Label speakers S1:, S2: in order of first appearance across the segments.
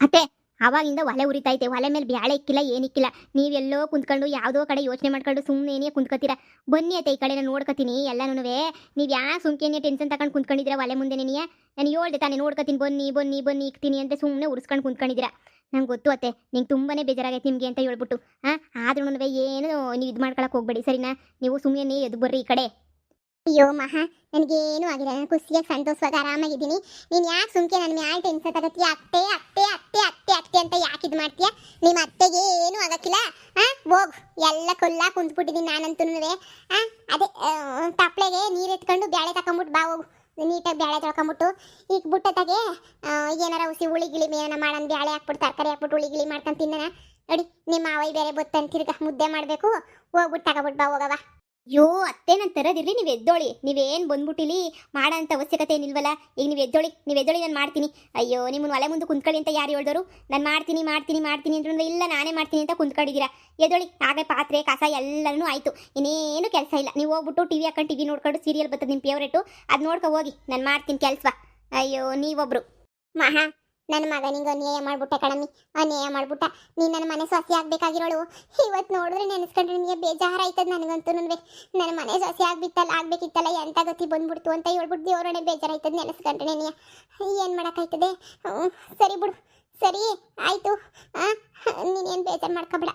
S1: ಅತ್ತೆ ಅವಾಗಿಂದ ಒಲೆ ಉರಿತೈತೆ, ಒಲೆ ಮೇಲೆ ಬ್ಯಾಳೆ ಇಕ್ಕಿಲ್ಲ ಏನಿಕ್ಕಿಲ್ಲ. ನೀವೆಲ್ಲೋ ಕುಂತ್ಕೊಂಡು ಯಾವುದೋ ಕಡೆ ಯೋಚನೆ ಮಾಡ್ಕೊಂಡು ಸುಮ್ಮನೆ ಏನೇ ಕುಂತ್ಕೋತೀರಾ. ಬನ್ನಿ ಅತ್ತೆ, ಈ ಕಡೆ ನಾನು ನೋಡ್ಕೊತೀನಿ ಎಲ್ಲನೂ. ನೀವು ಯಾಕೆ ಸುಮ್ಕೇನೆ ಟೆನ್ಷನ್ ತಗೊಂಡು ಕುಂತ್ಕೊಂಡಿದ್ದೀರಾ ಒಲೆ ಮುಂದೆ? ನಾನು ಹೇಳ್ದೆ ತಾನೇ ನೋಡ್ಕೊತೀನಿ, ಬನ್ನಿ ಬನ್ನಿ ಬನ್ನಿ ಇಕ್ತೀನಿ ಅಂತ ಸುಮ್ಮನೆ ಉರ್ಸ್ಕೊಂಡು ಕುಂತ್ಕೊಂಡಿದ್ದೀರಾ. ನಂಗೆ ಗೊತ್ತು ಅತ್ತೆ, ನಿಂಗೆ ತುಂಬಾ ಬೇಜಾರಾಗೈತೆ ನಿಮಗೆ ಅಂತ ಹೇಳ್ಬಿಟ್ಟು. ಆದ್ರೂ ಏನು ನೀವು ಇದು ಮಾಡ್ಕೊಳಕ್ಕೆ ಹೋಗ್ಬೇಡಿ ಸರಿನಾ? ನೀವು ಸುಮ್ಮನೆ ಎದ್ದು ಬರ್ರಿ ಈ ಕಡೆ. ಅಯ್ಯೋ ಮಹಾ, ನನಗೇನು ಆಗಿಲ್ಲ, ನಾನು ಖುಷಿಯಾಗಿ ಸಂತೋಷವಾಗಿ ಆರಾಮಾಗಿದ್ದೀನಿ. ನೀನು ಯಾಕೆ ಸುಮ್ಕೆ ನನ್ನ ಮ್ಯಾಲೆ ಟೆನ್ಷನ್ ತಗತ್ತೀಯ? ಅತ್ತೆ ಅತ್ತೆ ಅತ್ತೆ ಅತ್ತೆ ಅತ್ತೆ ಅಂತ ಯಾಕೆ ಇದು ಮಾಡ್ತೀಯ? ನಿಮ್ಮ ಅತ್ತೆಗೆ ಏನೂ ಆಗಕ್ಕಿಲ್ಲ. ಹೋಗು, ಎಲ್ಲ ಕೊಲ್ಲ ಕುಂತ್ಬಿಟ್ಟಿದ್ದೀನಿ ನಾನಂತೂ. ಅದೇ ತಪ್ಪಲೆಗೆ ನೀರು ಎತ್ಕೊಂಡು ಬ್ಯಾಳೆ ತಗೊಂಬಿಟ್ಟು ಬಾ, ಹೋಗು ನೀಟಾಗಿ ಬ್ಯಾಳೆ ತೊಳ್ಕೊಂಬಿಟ್ಟು ಈಗ ಬುಟ್ಟತ್ತಾಗೆ ಏನಾರ ಹುಸಿ ಹುಳಿ ಗಿಳಿ ಏನಾರ ಮಾಡೋಣ, ಬ್ಯಾಳೆ ಹಾಕ್ಬಿಟ್ಟು ತರಕಾರಿ ಹಾಕ್ಬಿಟ್ಟು ಹುಳಿ ಗಿಳಿ ಮಾಡ್ಕೊಂಡು ತಿನ್ನೋಣ. ನೋಡಿ ನಿಮ್ಮ ಮಾವೈ ಬೇರೆ ಬತ್ತಂತ ತಿರ್ಗ ಮುದ್ದೆ ಮಾಡಬೇಕು, ಹೋಗ್ಬಿಟ್ಟು ತಗೊಬಿಟ್ಟು ಬಾ ಹೋಗವ. ಅಯ್ಯೋ ಅತ್ತೆ, ನಾನು ತರೋದಿರಲಿ, ನೀವು ಎದ್ದೋಳಿ. ನೀವೇನು ಬಂದ್ಬಿಟ್ಟಿಲಿ ಮಾಡೋ ಅಂತ ಅವಶ್ಯಕತೆ ಏನಿಲ್ವಲ್ಲ. ಈಗ ನೀವು ಎದ್ದೋಳಿ ನಾನು ಮಾಡ್ತೀನಿ. ಅಯ್ಯೋ ನಿಮ್ಮನ್ನು ಒಲೆ ಮುಂದೆ ಕುಂತ್ಕೊಳ್ಳಿ ಅಂತ ಯಾರು ಹೇಳಿದವರು? ನಾನು ಮಾಡ್ತೀನಿ ಮಾಡ್ತೀನಿ ಮಾಡ್ತೀನಿ ಅಂತಂದ್ರೆ ಇಲ್ಲ ನಾನೇ ಮಾಡ್ತೀನಿ ಅಂತ ಕುಂತ್ಕೊಂಡಿದ್ದೀರಾ. ಎದ್ದೋಳಿ, ಹಾಗೆ ಪಾತ್ರೆ ಕಸ ಎಲ್ಲನೂ ಆಯಿತು, ಇನ್ನೇನು ಕೆಲಸ ಇಲ್ಲ. ನೀವು ಹೋಗ್ಬಿಟ್ಟು ಟಿವಿ ಹಾಕೊಂಡು ಟಿವಿ ನೋಡ್ಕೊಂಡು ಸೀರಿಯಲ್ ಬರ್ತದೆ ನಿಮ್ಮ ಫೇವ್ರೇಟು, ಅದು ನೋಡ್ಕೊ ಹೋಗಿ. ನಾನು ಮಾಡ್ತೀನಿ ಕೆಲಸ. ಅಯ್ಯೋ ನೀವೊಬ್ರು ಮಹಾ, ನನ್ನ ಮಗನಿಗೆ ಅನ್ಯಾಯ ಮಾಡ್ಬಿಟ್ಟೆ ಕಣಮ್ಮಿ, ಅನ್ಯಾಯ ಮಾಡ್ಬಿಟ್ಟ. ನೀನು ನನ್ನ ಮನೆ ಸೊಸೆ ಆಗ್ಬೇಕಾಗಿರೋಳು. ಇವತ್ತು ನೋಡಿದ್ರೆ ನೆನೆಸ್ಕೊಂಡ್ರೆ ನಿಮಗೆ ಬೇಜಾರಾಯ್ತದ ನನಗಂತೂ. ನನ್ನ ಮನೆ ಸೊಸೆ ಆಗ್ಬೇಕಿತ್ತಲ್ಲ ಎಂತ ಗತಿ ಬಂದ್ಬಿಡ್ತು ಅಂತ ಹೇಳ್ಬಿಟ್ಟು ದೇವ್ರೊಣೆ ಬೇಜಾರಾಯ್ತದ ನೆನೆಸ್ಕೊಂಡ್ರೆ. ಏನು ಮಾಡೋಕ್ಕಾಯ್ತದೆ? ಸರಿ ಬಿಡು, ಸರಿ ಆಯಿತು. ನೀನೇನು ಬೇಜಾರು ಮಾಡ್ಕೊಬೇಡ.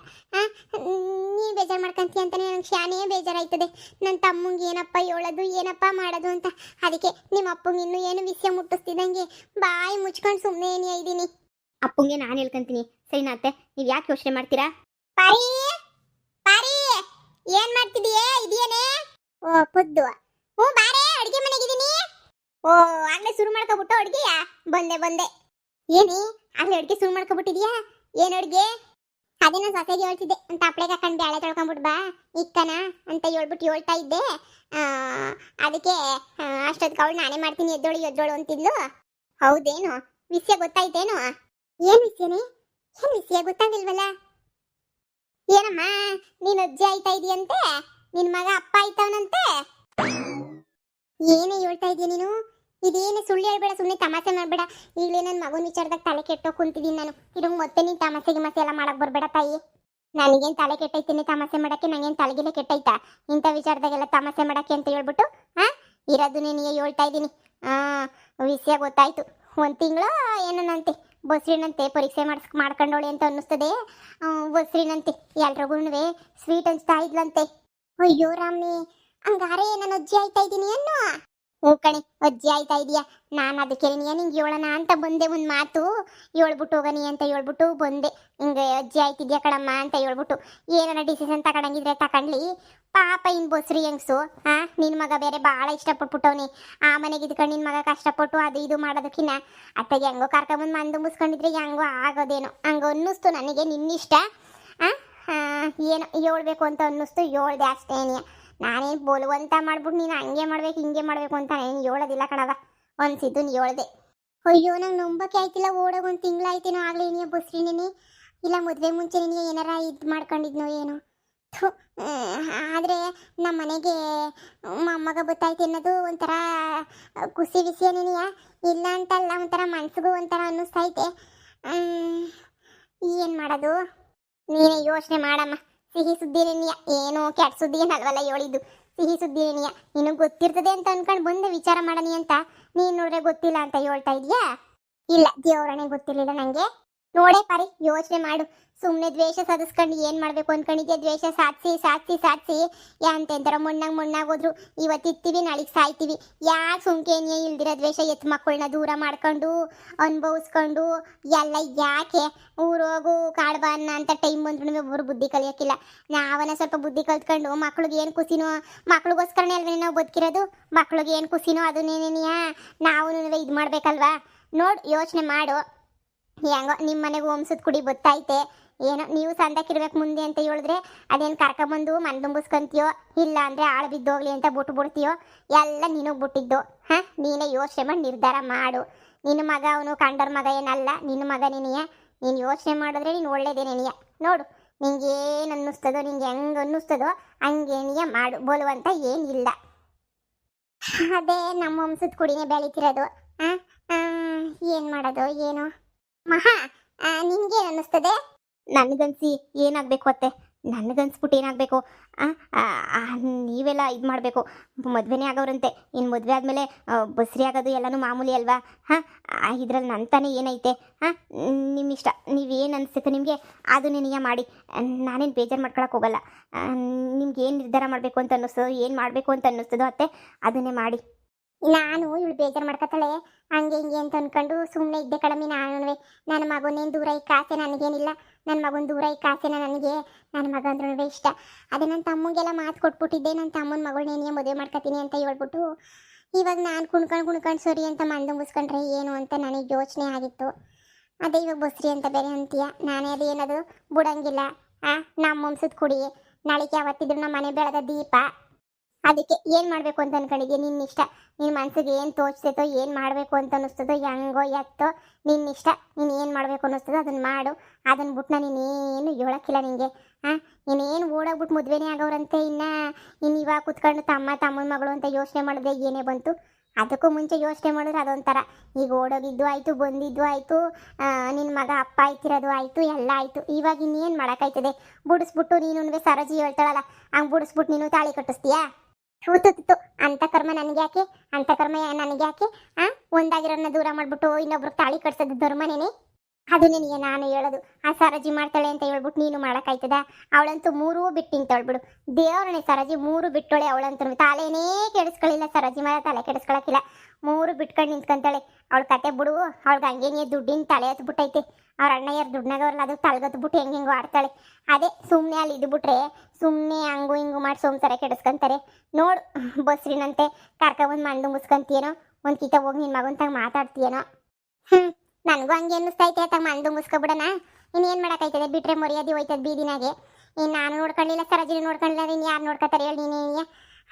S1: ನೀನು ಬೇಜಾರು ಮಾಡ್ಕೊಂತೀಯ ಅಂತಲೇ ನನಗೆ ಶಾನೇ ಬೇಜಾರಾಯ್ತದೆ. ನನ್ನ ತಮ್ಮಂಗೆ ಏನಪ್ಪ ಹೇಳೋದು ಏನಪ್ಪ ಮಾಡೋದು ಅಂತ. ಅದಕ್ಕೆ ನಿಮ್ಮ ಅಪ್ಪಂಗೆ ಇನ್ನೂ ಏನು ವಿಷಯ ಮುಟ್ಟಿಸ್ತಿದ್ದಂಗೆ ಬಾಯಿ ಮುಚ್ಕೊಂಡು ಸುಮ್ಮನೆ ಏನೇ ಇದ್ದೀನಿ. ಅಪ್ಪಂಗೆ ನಾನು ಹೇಳ್ಕೊಂತೀನಿ ಸರಿನಾ ಅತ್ತೆ? ನೀವು ಯಾಕೆ ಯೋಚನೆ ಮಾಡ್ತೀರಾ? ಪಾರಿ ಪಾರಿ, ಏನು ಮಾಡ್ತಿದೀಯೇ? ಇದೆಯೇನೆ? ಓ ಪುದ್ದು, ಹ್ಞೂ ಬಾರೇ, ಅಡುಗೆ ಮನೆಗಿದ್ದೀನಿ. ಓ ಆಗಲೇ ಶುರು ಮಾಡ್ಕೊಬಿಟ್ಟು ಅಡುಗೆಯ? ಬಂದೆ. ಏನೇ ಆಗ್ಲೇ ಅಡುಗೆ ಶುರು ಮಾಡ್ಕೊಬಿಟ್ಟಿದ್ಯಾ? ಏನು ಅಡುಗೆ? ಅದೇ ನಾನು ಸೊಸೆಗೆ ಹೇಳ್ತಿದ್ದೆ, ಅಂತ ತಪ್ಪಲೆಗೆ ಹಾಕೊಂಡು ಬ್ಯಾಳೆ ತೊಳ್ಕೊಂಬಿಟ್ಟು ಬಾ ಇಕ್ಕನ ಅಂತ ಹೇಳ್ತಾ ಇದ್ದೆ. ಅದಕ್ಕೆ ಅಷ್ಟೊತ್ತಿಗೆ ಅವಳು ನಾನೇ ಮಾಡ್ತೀನಿ ಎದ್ದೋಳು ಅಂತಿದ್ಲು. ಹೌದೇನು? ವಿಷಯ ಗೊತ್ತಾಯ್ತೇನು? ಏನು ವಿಷಯನೇ? ಏನು ವಿಷಯ ಗೊತ್ತಾಗಿಲ್ವಲ್ಲ? ಏನಮ್ಮ ನೀನು ಅಜ್ಜಿ ಆಯ್ತಾ ಇದೆಯಂತೆ, ನಿನ್ನ ಮಗ ಅಪ್ಪ ಆಯ್ತವನಂತೆ. ಏನೇ ಹೇಳ್ತಾ ಇದೀಯ ನೀನು? ಇದೇನು ಸುಳ್ಳು ಹೇಳ್ಬೇಡ, ಸುಮ್ಮನೆ ತಮಾಷೆ ಮಾಡಬೇಡ. ಈಗಲೇ ನನ್ನ ಮಗನ ವಿಚಾರದಾಗ ತಲೆ ಕೆಟ್ಟೋ ಕುಂತಿದ್ದೀನಿ ನಾನು. ಇದಂಗೆ ಮತ್ತೆ ನೀನು ತಮಾಷೆ ಎಲ್ಲ ಮಾಡಕ್ಕೆ ಬರಬೇಡ ತಾಯಿ. ನನಗೇನು ತಲೆ ಕೆಟ್ಟೈತೀನಿ ತಮಾಷೆ ಮಾಡೋಕ್ಕೆ? ನನಗೇನು ತಲೆಗಿಲೆ ಕೆಟ್ಟೈತಾ ಇಂಥ ವಿಚಾರದಾಗೆಲ್ಲ ತಮಾಷೆ ಮಾಡೋಕ್ಕೆ ಅಂತ ಹೇಳ್ಬಿಟ್ಟು? ಇರೋದು ನೀನು ಹೇಳ್ತಾ ಇದ್ದೀನಿ. ವಿಷಯ ಗೊತ್ತಾಯ್ತು. ಒಂದು ತಿಂಗಳು ಏನಂತೆ ಬಸ್ರಿನಂತೆ ಪರೀಕ್ಷೆ ಮಾಡ್ಕೊಂಡೋಳೆ ಅಂತ ಅನ್ನಿಸ್ತದೆ. ಬಸ್ರಿನಂತೆ ಎಲ್ರಿಗೂ ಸ್ವೀಟ್ ಹಂಚ್ತಾ ಇದ್ಲಂತೆ. ಅಯ್ಯೋ ರಾಮಿ, ಹಂಗಾರೆ ನಾನು ಅಜ್ಜಿ ಆಯ್ತಾ ಇದ್ದೀನಿ ಅನ್ನೋ? ಹ್ಞೂ ಕಣೆ, ಅಜ್ಜಿ ಆಯ್ತಾ ಇದೆಯಾ? ನಾನು ಅದಕ್ಕೆ ನಿಂಗೆ ಹೇಳೋಣ ಅಂತ ಬಂದೆ, ಒಂದು ಮಾತು ಹೇಳ್ಬಿಟ್ಟು ಹೋಗನಿ ಅಂತ ಹೇಳ್ಬಿಟ್ಟು ಬಂದೆ. ಹಿಂಗೆ ಅಜ್ಜಿ ಆಯ್ತಿದ್ಯಾ ಕಣಮ್ಮ ಅಂತ ಹೇಳ್ಬಿಟ್ಟು ಏನಾರ ಡಿಸಿಷನ್ ತಗೊಂಡಂಗಿದ್ರೆ ತಗೊಂಡ್ಲಿ. ಪಾಪ ಇನ್ನು ಬಸ್ರಿ ಹೆಂಗ್ಸು. ನಿನ್ನ ಮಗ ಬೇರೆ ಭಾಳ ಇಷ್ಟಪಟ್ಬಿಟ್ಟವನಿ. ಆ ಮನೆಗೆ ಇದ್ಕೊಂಡು ನಿನ್ನ ಮಗ ಕಷ್ಟಪಟ್ಟು ಅದು ಇದು ಮಾಡೋದಕ್ಕಿನ್ನ ಅತ್ತಗೆ ಹೆಂಗೋ ಕರ್ಕೊಂಬಂದು ಮಂದು ಮುಸ್ಕೊಂಡಿದ್ರೆ ಹೆಂಗೋ ಆಗೋದೇನೋ ಹಂಗೆ ಅನ್ನಿಸ್ತು ನನಗೆ. ನಿನ್ನಿಷ್ಟ. ಏನೋ ಹೇಳ್ಬೇಕು ಅಂತ ಅನ್ನಿಸ್ತು, ಹೇಳ್ದೆ ಅಷ್ಟೇನಿಯ. ನಾನೇನು ಬೋಲುವಂತ ಮಾಡ್ಬಿಟ್ಟು ನೀನು ಹಂಗೆ ಮಾಡ್ಬೇಕು ಹಿಂಗೆ ಮಾಡಬೇಕು ಅಂತ ಏನು ಹೇಳೋದಿಲ್ಲ ಕಣವ. ಅನ್ಸಿದ್ದು ನೀ ಹೇಳ್ದೆ. ಅಯ್ಯೋ ನಂಗೆ ನಂಬಕ್ಕೆ ಆಯ್ತಿಲ್ಲ. ಓಡೋಗಿ ಒಂದು ತಿಂಗಳಾಯ್ತೇನೋ ಆಗಲೇ ನೀ ಬಸ್ರಿನೇ ಇಲ್ಲ ಮದುವೆ ಮುಂಚೆ ನೀನು ಏನಾರ ಇದು ಮಾಡ್ಕೊಂಡಿದ್ನೋ ಏನೋ. ಆದರೆ ನಮ್ಮ ಮನೆಗೆ ಮೊಮ್ಮಗ ಗೊತ್ತಾಯ್ತು ಅನ್ನೋದು ಒಂಥರ ಖುಷಿ ವಿಷಯ ನೀನಿಯ. ಇಲ್ಲ ಅಂತಲ್ಲ, ಒಂಥರ ಮನ್ಸಿಗೂ ಒಂಥರ ಅನ್ನಿಸ್ತೈತೆ. ಏನು ಮಾಡೋದು? ನೀನೇ ಯೋಚನೆ ಮಾಡಮ್ಮ. ಸಿಹಿ ಸುದ್ದಿ ನೀಯ, ಏನೋ ಕೆಟ್ಟ ಸುದ್ದಿ ಏನಲ್ವಲ್ಲ ಹೇಳಿದ್ದು, ಸಿಹಿ ಸುದ್ದಿ ನೀಯ. ನಿನಗೆ ಗೊತ್ತಿರ್ತದೆ ಅಂತ ಅನ್ಕೊಂಡು ಬಂದೆ ವಿಚಾರ ಮಾಡನಿ ಅಂತ. ನೀನು ನೋಡ್ರೆ ಗೊತ್ತಿಲ್ಲ ಅಂತ ಹೇಳ್ತಾ ಇದೀಯಾ? ಇಲ್ಲ, ದೇವರಣೆ ಗೊತ್ತಿರಲಿಲ್ಲ ನನಗೆ. ನೋಡೇ ಪಾರಿ, ಯೋಚನೆ ಮಾಡು. ಸುಮ್ಮನೆ ದ್ವೇಷ ಸದಿಸ್ಕೊಂಡು ಏನು ಮಾಡಬೇಕು ಅಂದ್ಕೊಂಡಿದ್ಯಾ? ದ್ವೇಷ ಸಾಧಿಸಿ ಯಾಂತೆಂತಾರ ಮಣ್ಣಾಗ ಹೋದ್ರು. ಇವತ್ತು ಇರ್ತೀವಿ ನಾಳೆಗೆ ಸಾಯ್ತೀವಿ. ಯಾಕೆ ಸುಮ್ಕೇನಿಯೇ ಇಲ್ದಿರೋ ದ್ವೇಷ ಎತ್ತು ಮಕ್ಕಳನ್ನ ದೂರ ಮಾಡ್ಕೊಂಡು ಅನುಭವಿಸ್ಕೊಂಡು ಎಲ್ಲ ಯಾಕೆ? ಊರೋಗು ಕಾಡ್ಬಾ ಅನ್ನ ಅಂತ ಟೈಮ್ ಬಂದ್ರು ಒಬ್ಬರು ಬುದ್ಧಿ ಕಲಿಯೋಕ್ಕಿಲ್ಲ. ನಾವನ್ನ ಸ್ವಲ್ಪ ಬುದ್ಧಿ ಕಲ್ತ್ಕೊಂಡು ಮಕ್ಳಿಗೆ ಏನು ಖುಷಿನೋ, ಮಕ್ಳಿಗೋಸ್ಕರನೇ ಅಲ್ವೇ ನಾವು ಬದುಕಿರೋದು. ಮಕ್ಳಿಗೆ ಏನು ಖುಷಿನೋ ಅದನ್ನೇನೇನಿಯ ನಾವು ಇದು ಮಾಡಬೇಕಲ್ವಾ? ನೋಡು, ಯೋಚನೆ ಮಾಡು. ಹೆಂಗೋ ನಿಮ್ಮ ಮನೆಗೆ ವಂಸದ ಕುಡಿ ಗೊತ್ತೈತೆ. ಏನೋ ನೀವು ಸಂದಕ್ಕಿರ್ಬೇಕು ಮುಂದೆ ಅಂತ ಹೇಳಿದ್ರೆ ಅದೇನು ಕರ್ಕೊಂಬಂದು ಮನ್ ತುಂಬಿಸ್ಕೊಂತೀಯೋ, ಇಲ್ಲ ಅಂದರೆ ಆಳು ಬಿದ್ದೋಗ್ಲಿ ಅಂತ ಬಿಡ್ತೀಯೋ? ಎಲ್ಲ ನಿನಗೆ ಬಿಟ್ಟಿದ್ದು. ನೀನೇ ಯೋಚನೆ ಮಾಡಿ ನಿರ್ಧಾರ ಮಾಡು. ನಿನ್ನ ಮಗ ಅವನು ಕಂಡರ ಮಗ ಏನಲ್ಲ, ನಿನ್ನ ಮಗ ನೀನಿಯ. ನೀನು ಯೋಚನೆ ಮಾಡಿದ್ರೆ ನೀನು ಒಳ್ಳೇದೇನೇನಿಯ. ನೋಡು, ನಿಂಗೆ ಏನು ಅನ್ನಿಸ್ತದೋ, ನಿಂಗೆ ಹೆಂಗೆ ಅನ್ನಿಸ್ತದೋ ಹಂಗೇನಿಯ ಮಾಡು. ಬೋಲುವಂತ ಏನಿಲ್ಲ. ಅದೇ ನಮ್ಮ ವಂಸದ ಕುಡಿನೇ ಬೆಳೀತಿರೋದು. ಏನು ಮಾಡೋದು ಏನೋ? ಮಹಾ, ನಿನ್ಗೇನು ಅನ್ನಿಸ್ತದೆ? ನನಗನ್ಸಿ ಏನಾಗಬೇಕು ಅತ್ತೆ, ನನಗನ್ಸ್ಬಿಟ್ಟು ಏನಾಗಬೇಕು, ನೀವೆಲ್ಲ ಇದು ಮಾಡಬೇಕು. ಮದುವೆನೇ ಆಗೋರಂತೆ, ಇನ್ನು ಮದುವೆ ಆದಮೇಲೆ ಬಸ್ರಿ ಆಗೋದು ಎಲ್ಲನೂ ಮಾಮೂಲಿ ಅಲ್ವಾ? ಹಾಂ, ಇದ್ರಲ್ಲಿ ನನ್ನ ತಾನೇ ಏನೈತೆ? ಹಾಂ, ನಿಮ್ಮಿಷ್ಟ, ನೀವೇನು ಅನಿಸ್ತೈತೆ ನಿಮಗೆ ಅದನ್ನೇ ನೀಯ ಮಾಡಿ. ನಾನೇನು ಬೇಜಾರು ಮಾಡ್ಕೊಳಕ್ಕೆ ಹೋಗಲ್ಲ. ನಿಮ್ಗೆ ಏನು ನಿರ್ಧಾರ ಮಾಡಬೇಕು ಅಂತ ಅನ್ನಿಸ್ತದೋ, ಏನು ಮಾಡಬೇಕು ಅಂತ ಅನ್ನಿಸ್ತದೋ ಅತ್ತೆ, ಅದನ್ನೇ ಮಾಡಿ. ನಾನು ಇವಳು ಬೇಜಾರು ಮಾಡ್ಕೊತಾಳೆ ಹಂಗೆ ಹಿಂಗೆ ಅಂತ ಅಂದ್ಕೊಂಡು ಸುಮ್ಮನೆ ಇದ್ದೆ ಕಡಮಿ. ನಾನು ನನ್ನ ಮಗನೇನು ದೂರ ಇಕ್ಕ ಆಸೆ ನನಗೇನಿಲ್ಲ. ನನ್ನ ಮಗನ ದೂರ ಇಕ್ಕ ಆಸೆನ ನನಗೆ. ನನ್ನ ಮಗ ಅಂದ್ರೂ ಇಷ್ಟ. ಅದೇ ನನ್ನ ತಮ್ಮಗೆಲ್ಲ ಮಾತು ಕೊಟ್ಬಿಟ್ಟಿದ್ದೆ, ನನ್ನ ತಮ್ಮನ ಮಗಳನ್ನೇನೇ ಮದುವೆ ಮಾಡ್ಕೊತೀನಿ ಅಂತ ಹೇಳ್ಬಿಟ್ಟು. ಇವಾಗ ನಾನು ಕುಣ್ಕೊಂಡು ಸರಿ ಅಂತ ಮುಗಿಸ್ಕೊಂಡ್ರೆ ಏನು ಅಂತ ನನಗೆ ಯೋಚನೆ ಆಗಿತ್ತು. ಅದೇ ಇವಾಗ ಬಸ್ರಿ ಅಂತ ಬೇರೆ ಅಂತೀಯ. ನಾನೇ ಅದು ಏನದು ಬಿಡಂಗಿಲ್ಲ. ನಮ್ಮ ವಂಶದ ಕುಡಿ, ನಾಳೆಗೆ ಯಾವತ್ತಿದ್ರು ನಮ್ಮ ಮನೆ ಬೆಳೆದ ದೀಪ. ಅದಕ್ಕೆ ಏನು ಮಾಡಬೇಕು ಅಂತ ಅನ್ಕೊಂಡಿದ್ಯಾ? ನಿನ್ನ ಇಷ್ಟ. ನಿನ್ನ ಮನಸ್ಸಿಗೆ ಏನು ತೋಚ್ತೈತೋ, ಏನು ಮಾಡಬೇಕು ಅಂತ ಅನ್ನಿಸ್ತದೋ, ಹೆಂಗೋ ಎತ್ತೋ ನಿನ್ನ ಇಷ್ಟ. ನೀನು ಏನು ಮಾಡಬೇಕು ಅನ್ನಿಸ್ತದೋ ಅದನ್ನು ಮಾಡು. ಅದನ್ನು ಬಿಟ್ಟು ನೀನೇನು ಹೇಳೋಕ್ಕಿಲ್ಲ ನಿನಗೆ. ನೀನೇನು ಓಡೋಗ್ಬಿಟ್ಟು ಮದುವೆನೇ ಆಗೋರಂತೆ. ಇನ್ನು ಇವಾಗ ಕುತ್ಕೊಂಡು ತಮ್ಮನ ಮಗಳು ಅಂತ ಯೋಚನೆ ಮಾಡಿದೆ ಏನೇ ಬಂತು. ಅದಕ್ಕೂ ಮುಂಚೆ ಯೋಚನೆ ಮಾಡಿದ್ರೆ ಅದೊಂಥರ. ಈಗ ಓಡೋಗಿದ್ದು ಆಯಿತು, ಬಂದಿದ್ದು ಆಯಿತು, ನಿನ್ನ ಮಗ ಅಪ್ಪ ಆಯ್ತಿರೋದು ಆಯಿತು, ಎಲ್ಲ ಆಯಿತು. ಇವಾಗ ಇನ್ನೇನು ಮಾಡೋಕ್ಕಾಯ್ತದೆ? ಬುಡಿಸ್ಬಿಟ್ಟು ನೀನು ಸರೋಜಿ ಹೇಳ್ತಾಳಲ್ಲ, ಹಂಗೆ ಬುಡಿಸ್ಬಿಟ್ಟು ನೀನು ತಾಳಿ ಕಟ್ಟಿಸ್ತೀಯಾ? ತೂತು ಅಂತ ಕರ್ಮ ನನಗೆ ಯಾಕೆ? ಅಂತ ಕರ್ಮ ನನಗೆ ಯಾಕೆ? ಒಂದಾಗಿರೋನ್ನ ದೂರ ಮಾಡಿಬಿಟ್ಟು ಇನ್ನೊಬ್ರಿಗೆ ತಾಳಿ ಕಟ್ಸೋದು ಧರ್ಮನೇನೆ? ಅದು ನಿನಗೆ ನಾನು ಹೇಳೋದು. ಆ ಸರಜಿ ಮಾಡ್ತಾಳೆ ಅಂತ ಹೇಳ್ಬಿಟ್ಟು ನೀನು ಮಾಡೋಕ್ಕಾಯ್ತದ? ಅವಳಂತೂ ಮೂರೂ ಬಿಟ್ಟು ನಿಂತವಳ್ಬಿಡು. ದೇವ್ರನೇ ಸರಜಿ ಮೂರು ಬಿಟ್ಟೋಳೆ. ಅವಳಂತೂ ತಲೆನೇ ಕೆಡಿಸ್ಕೊಳ್ಳಿಲ್ಲ. ಸರಜಿ ಮೇಲೆ ತಲೆ ಕೆಡಿಸ್ಕೊಳಕ್ಕಿಲ್ಲ. ಮೂರು ಬಿಟ್ಕೊಂಡು ನಿಂತ್ಕೊಂತಾಳೆ. ಅವಳ ಕತೆ ಬಿಡು. ಅವಳಿಗೆ ಹಂಗೇನೇ ದುಡ್ಡಿನ ತಲೆ ಹತ್ಬಿಟ್ಟೈತೆ. ಅವ್ರ ಅಣ್ಣಯ್ಯರು ದುಡ್ನಾಗವ್ರಲ್ಲ, ಅದು ತಲೆಗತ್ಬಿಟ್ಟು ಹೆಂಗೆಂಗೋ ಆಡ್ತಾಳೆ. ಅದೇ ಸುಮ್ಮನೆ ಅಲ್ಲಿ ಇದ್ಬಿಟ್ರೆ ಸುಮ್ಮನೆ ಹಂಗು ಹಿಂಗು ಮಾಡಿ ಸೋಮ್ಸರ ಕೆಡಿಸ್ಕೊಂತಾರೆ. ನೋಡು, ಬಸ್ರಿನಂತೆ ಕರ್ಕೊಂಬಂದು ಮುಗಿಸ್ಕೊಂತೀಯೇನೋ, ಒಂದು ಕಿತ ಹೋಗಿ ನಿನ್ನ ಮಗಂತಾಗ ಮಾತಾಡ್ತೀಯೇನೋ. ನನಗೂ ಹಂಗೆ ಅನ್ನಿಸ್ತೈತೆ. ತಮ್ಮ ಮುಗಿಸ್ಕೊಬಿಡೋಣ. ಇನ್ನೇನು ಮಾಡೋಕ್ಕಾಯ್ತದೆ? ಬಿಟ್ರೆ ಮರ್ಯಾದೆ ಹೋಯ್ತದೆ ಬೀದಿನಾಗೆ. ಇನ್ನು ನಾನು ನೋಡ್ಕೊಳ್ಳಿಲ್ಲ, ಸರಜಿನ ನೋಡ್ಕೊಳ್ಳಿಲ್ಲ, ಇನ್ನು ಯಾರು ನೋಡ್ಕೊತಾರೆ ಹೇಳಿ? ನೀನೇ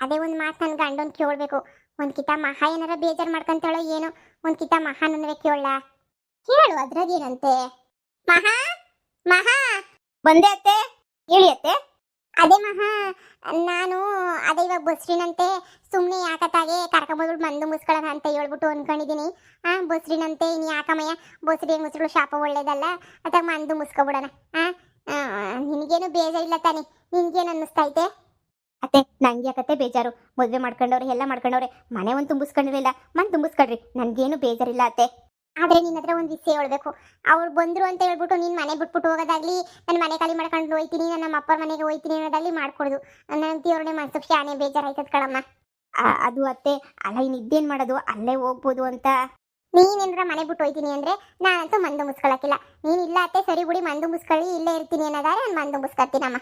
S1: ಅದೇ ಒಂದು ಮಾತು ನನ್ನ ಗಂಡನ ಕೇಳಬೇಕು. ಒಂದು ಕಿತ ಮಹಾ ಏನಾರ ಬೇಜಾರು ಮಾಡ್ಕೊಂತಾಳೋ ಏನೋ, ಒಂದು ಕಿತ ಮಹಾ ನನಗೆ ಕೇಳಲ್ಲ. ಹೇಳು, ಅದ್ರಾಗೇನಂತೆ? ಮಹಾ ಮಹಾ ಬಂದೆ ಅತ್ತೆ, ಹೇಳಿ ಅತ್ತೆ. ಅದೇ ಮಹಾ, ನಾನು ಅದೇ ಇವಾಗ ಬಸ್ರಿನಂತೆ ಸುಮ್ಮನೆ ಯಾಕತ್ತಾಗೆ ಕರ್ಕೊಂಬಂದ್ಬಿಟ್ಟು ಮುಗಿಸ್ಕೊಳ್ಳೋಣ ಅಂತ ಹೇಳ್ಬಿಟ್ಟು ಅನ್ಕೊಂಡಿದ್ದೀನಿ. ಬಸ್ರಿನಂತೆ ಇನ್ನು ಯಾಕಮ್ಮಯ್ಯ, ಬಸ್ರಿ ಮುಸ್ಗಳು ಶಾಪ ಒಳ್ಳೇದಲ್ಲ, ಅದಾಗ ಮುಗಿಸ್ಕೊಬಿಡೋಣ. ನಿನಗೇನು ಬೇಜಾರಿಲ್ಲ ತಾನೆ? ನಿನ್ಗೇನು ಅನ್ನಿಸ್ತೈತೆ? ಅತ್ತೆ, ನಂಗೆ ಯಾಕತ್ತೆ ಬೇಜಾರು? ಮದುವೆ ಮಾಡ್ಕೊಂಡವ್ರೆ, ಎಲ್ಲ ಮಾಡ್ಕೊಂಡವ್ರೆ, ಮನೆ ಒಂದು ತುಂಬಿಸ್ಕೊಂಡಿರಲಿಲ್ಲ, ಮನೆ ತುಂಬಿಸ್ಕೊಳ್ರಿ, ನನಗೇನು ಬೇಜಾರಿಲ್ಲ ಅತ್ತೆ. ಆದರೆ ನಿನ್ನ ಹತ್ರ ಒಂದು ವಿಷಯ ಹೇಳ್ಬೇಕು. ಅವ್ರು ಬಂದರು ಅಂತ ಹೇಳ್ಬಿಟ್ಟು ನೀನು ಮನೆ ಬಿಟ್ಬಿಟ್ಟು ಹೋಗೋದಾಗ್ಲಿ, ನನ್ನ ಮನೆ ಖಾಲಿ ಮಾಡ್ಕೊಂಡು ಹೋಯ್ತೀನಿ, ನಮ್ಮ ಅಪ್ಪರ ಮನೆಗೆ ಹೋಯ್ತೀನಿ ಅನ್ನೋದಾಗ್ಲಿ ಮಾಡ್ಕೊಡ್ದು. ನನಗೆ ದೇವ್ರನ್ನೇ ಮನ್ಸಿಗೆ ಶಾನೆ ಬೇಜಾರಾಯ್ತದ ಕಣಮ್ಮ. ಅದು ಅತ್ತೆ, ಅಲ್ಲ ಇನ್ನು ಇದ್ದೇನು ಮಾಡೋದು, ಅಲ್ಲೇ ಹೋಗ್ಬೋದು ಅಂತ. ನೀನೇನಾರ ಮನೆ ಬಿಟ್ಟು ಹೋಯ್ತೀನಿ ಅಂದರೆ ನಾನಂತೂ ಮುಗಿಸ್ಕೊಳಕ್ಕಿಲ್ಲ. ನೀನು ಇಲ್ಲ ಅತ್ತೆ, ಸರಿ ಬಿಡಿ, ಮುಗಿಸ್ಕೊಳ್ಳಿ, ಇಲ್ಲೇ ಇರ್ತೀನಿ ಅನ್ನೋದಾದ್ರೆ ನಾನು ಮುಗಿಸ್ಕೊಳ್ತೀನಮ್ಮ.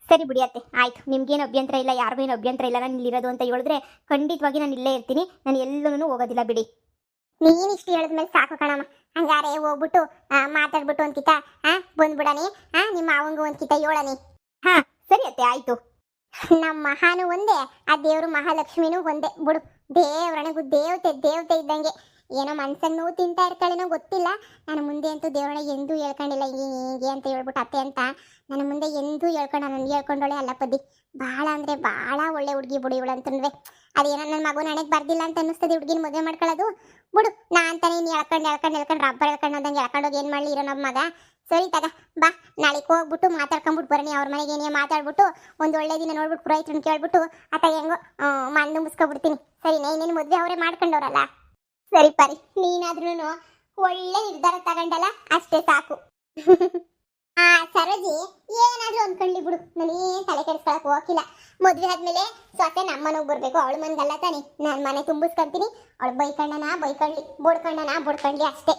S1: ಸರಿ ಬಿಡಿ ಅತ್ತೆ, ಆಯಿತು. ನಿಮ್ಗೇನು ಅಭ್ಯಂತರ ಇಲ್ಲ, ಯಾರಿಗೇನು ಅಭ್ಯಂತರ ಇಲ್ಲ. ನಾನು ಇಲ್ಲಿರೋದು ಅಂತ ಹೇಳಿದ್ರೆ ಖಂಡಿತವಾಗಿ ನಾನು ಇಲ್ಲೇ ಇರ್ತೀನಿ. ನಾನು ಎಲ್ಲೂ ಹೋಗೋದಿಲ್ಲ ಬಿಡಿ. ನೀನು ಇಷ್ಟು ಹೇಳಿದ್ಮೇಲೆ ಸಾಕು ಕಣಮ್ಮ. ಹಂಗಾರೆ ಹೋಗ್ಬಿಟ್ಟು ಮಾತಾಡ್ಬಿಟ್ಟು ಒಂದು ಕಿತ ಬಂದ್ಬಿಡಣಿ. ನಿಮ್ಮ ಮಾವಂಗೂ ಒಂದು ಕಿತ ಹೇಳಣಿ. ಹಾಂ ಸರಿ ಅತ್ತೆ, ಆಯಿತು. ನಮ್ಮ ಮಹಾನು ಒಂದೇ, ಆ ದೇವರು ಮಹಾಲಕ್ಷ್ಮಿನೂ ಒಂದೇ ಬಿಡು. ದೇವರಣೆಗೂ ದೇವತೆ ಇದ್ದಂಗೆ. ಏನೋ ಮನ್ಸನ್ನು ತಿಂತಾ ಇರ್ತಾಳೇನೋ ಗೊತ್ತಿಲ್ಲ. ನಾನು ಮುಂದೆ ಅಂತೂ ದೇವರನ್ನ ಎಂದೂ ಹೇಳ್ಕೊಂಡಿಲ್ಲ ಹೀಗೆ ಅಂತ ಹೇಳ್ಬಿಟ್ಟು ಅತ್ತೆ ಅಂತ. ನನ್ನ ಮುಂದೆ ಎಂದೂ ಹೇಳ್ಕೊಂಡೋಳೆ ಅಲ್ಲ ಪದ್ದಿ. ಭಾಳ ಅಂದರೆ ಭಾಳ ಒಳ್ಳೆ ಹುಡುಗಿ ಬಿಡು ಇವಳು ಅಂತಂದ್ರೆ. ಅದೇನೋ ನನ್ನ ಮಗು ನನಗೆ ಬರ್ದಿಲ್ಲ ಅಂತ ಅನ್ನಿಸ್ತದೆ ಹುಡುಗಿನ ಮದುವೆ ಮಾಡ್ಕೊಳ್ಳೋದು. ಬಿಡು, ನಾ ಅಂತಾನೆ ನೀನು ಹೇಳ್ಕೊಂಡು ರಬ್ಬರ್ ಹೇಳ್ಕೊಂಡಂಗೆ ಹೇಳ್ಕೊಂಡೋಗಿ ಏನು ಮಾಡಲಿ ಇರೋ ನಮ್ಮ ಮಗ. ಸರಿ ತಗ ಬಾ, ನಾಳೆಗೆ ಹೋಗ್ಬಿಟ್ಟು ಮಾತಾಡ್ಕೊಂಬಿಟ್ಟು ಬರೋಣ. ಅವ್ರ ಮನೆಗೆ ಏನೇ ಮಾತಾಡ್ಬಿಟ್ಟು ಒಂದು ಒಳ್ಳೆ ದಿನ ನೋಡ್ಬಿಟ್ಟು ಪುರೋಹಿತರನ್ನ ಕೇಳ್ಬಿಟ್ಟು ಆತ ಹೆಂಗೋ ಮುಗಿಸ್ಕೊಬಿಡ್ತೀನಿ. ಸರಿ, ನೀನು ಮದುವೆ ಅವರೇ ಮಾಡ್ಕೊಂಡವ್ರಲ್ಲ. ಸರಿ ಪರಿ, ನೀನಾದ್ರೂ ಒಳ್ಳೆ ನಿರ್ಧಾರ ತಗೊಂಡಲ್ಲ, ಅಷ್ಟೇ ಸಾಕು. ಸರೋಜಿ ಏನಾದ್ರೂ ಅಂದ್ಕೊಳ್ಳಿ ಬಿಡು, ನಾನೇನು ತಲೆ ಕೆಡಿಸ್ಕೊಳಕ್ ಹೋಗಿಲ್ಲ. ಮದ್ವೆ ಆದ್ಮೇಲೆ ಸ್ವತಃ ನಮ್ಮ ಮನೆಗೆ ಬರ್ಬೇಕು, ಅವಳ ಮನ್ಗಲ್ಲ ತಾನೆ. ನಾನು ಮನೆ ತುಂಬಿಸ್ಕೊಂತೀನಿ. ಅವಳು ಬೈಕಂಡನ ಬೈಕೊಳ್ಳಿ, ಬಡ್ಕೊಂಡನ ಬಡ್ಕೊಳ್ಳಿ ಅಷ್ಟೇ.